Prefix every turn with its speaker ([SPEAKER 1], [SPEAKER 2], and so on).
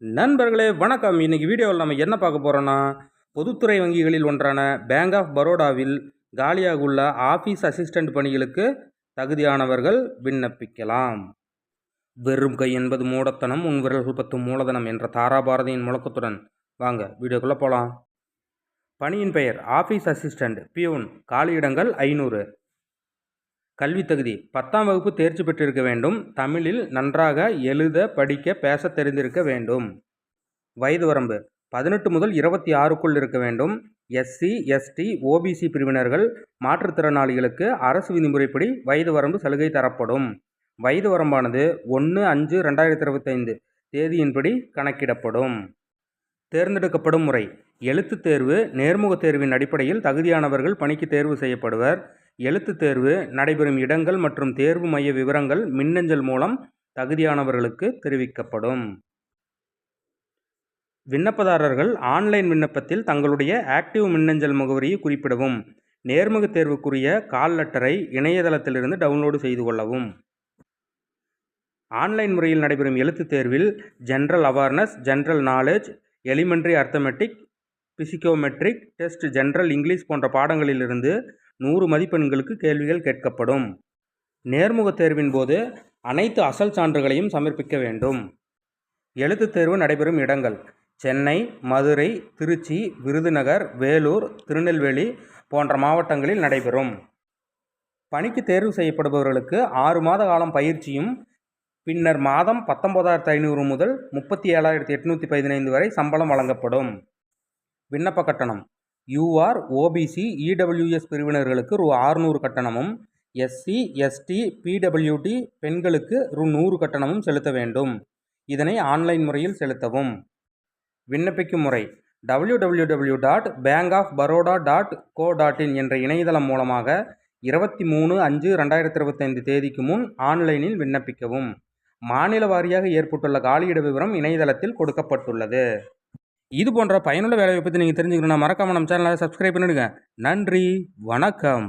[SPEAKER 1] நண்பர்களே வணக்கம். இன்னைக்கு வீடியோவில் நம்ம என்ன பார்க்க போகிறோன்னா, பொதுத்துறை வங்கிகளில் ஒன்றான பேங்க் ஆஃப் பரோடாவில் காலியாக உள்ள ஆஃபீஸ் அசிஸ்டண்ட் பணிகளுக்கு தகுதியானவர்கள் விண்ணப்பிக்கலாம். வெறும் கை என்பது மூடத்தனம், உன் விரல்கள் பத்தும் மூலதனம் என்ற தாராபாரதியின் முழக்கத்துடன் வாங்க வீடியோக்குள்ளே போகலாம். பணியின் பெயர் ஆஃபீஸ் அசிஸ்டண்ட் பியூன். காலியிடங்கள் 500. கல்வி தகுதி 10ஆம் வகுப்பு தேர்ச்சி பெற்றிருக்க வேண்டும். தமிழில் நன்றாக எழுத படிக்க பேச தெரிந்திருக்க வேண்டும். வயது வரம்பு 18 முதல் 26க்குள் இருக்க வேண்டும். எஸ்சி எஸ்டி ஓபிசி பிரிவினர்கள் மாற்றுத்திறனாளிகளுக்கு அரசு விதிமுறைப்படி வயது வரம்பு சலுகை தரப்படும். வயது வரம்பானது 1/5/2025 தேதியின்படி கணக்கிடப்படும். தேர்ந்தெடுக்கப்படும் முறை எழுத்துத் தேர்வு. நேர்முகத் தேர்வின் அடிப்படையில் தகுதியானவர்கள் பணிக்கு தேர்வு செய்யப்படுவர். எழுத்துத் தேர்வு நடைபெறும் இடங்கள் மற்றும் தேர்வு மைய விவரங்கள் மின்னஞ்சல் மூலம் தகுதியானவர்களுக்கு தெரிவிக்கப்படும். விண்ணப்பதாரர்கள் ஆன்லைன் விண்ணப்பத்தில் தங்களுடைய ஆக்டிவ் மின்னஞ்சல் முகவரியை குறிப்பிடவும். நேர்முகத் தேர்வுக்குரிய கால் லெட்டரை இணையதளத்திலிருந்து டவுன்லோடு செய்து கொள்ளவும். ஆன்லைன் முறையில் நடைபெறும் எழுத்துத் தேர்வில் General Awareness, General Knowledge, Elementary Arithmetic, Psychometric Test, General English போன்ற பாடங்களிலிருந்து 100 மதிப்பெண்களுக்கு கேள்விகள் கேட்கப்படும். நேர்முகத் தேர்வின் போது அனைத்து அசல் சான்றுகளையும் சமர்ப்பிக்க வேண்டும். எழுத்துத் தேர்வு நடைபெறும் இடங்கள் சென்னை, மதுரை, திருச்சி, விருதுநகர், வேலூர், திருநெல்வேலி போன்ற மாவட்டங்களில் நடைபெறும். பணிக்கு தேர்வு செய்யப்படுபவர்களுக்கு 6 மாத காலம் பயிற்சியும் பின்னர் மாதம் 19,500 முதல் 37,815 வரை சம்பளம் வழங்கப்படும். விண்ணப்ப கட்டணம் யூஆர், ஓபிசி, இடபிள்யூஎஸ் பிரிவினர்களுக்கு ரூ. 600 கட்டணமும், எஸ்சி எஸ்டி பிடபிள்யூடி பெண்களுக்கு ரூ. 100 கட்டணமும் செலுத்த வேண்டும். இதனை ஆன்லைன் முறையில் செலுத்தவும். விண்ணப்பிக்கும் முறை www.bankofbaroda.co.in என்ற இணையதளம் மூலமாக 23/5/2025 தேதிக்கு முன் ஆன்லைனில் விண்ணப்பிக்கவும். மாநில வாரியாக ஏற்பட்டுள்ள காலியிட விவரம் இணையதளத்தில் கொடுக்கப்பட்டுள்ளது. இது போன்ற பயனுள்ள வேலையை பற்றி நீங்கள் தெரிஞ்சுக்கணும்னா மறக்காம நம்ம சேனலை சப்ஸ்கிரைப் பண்ணிடுங்க. நன்றி, வணக்கம்.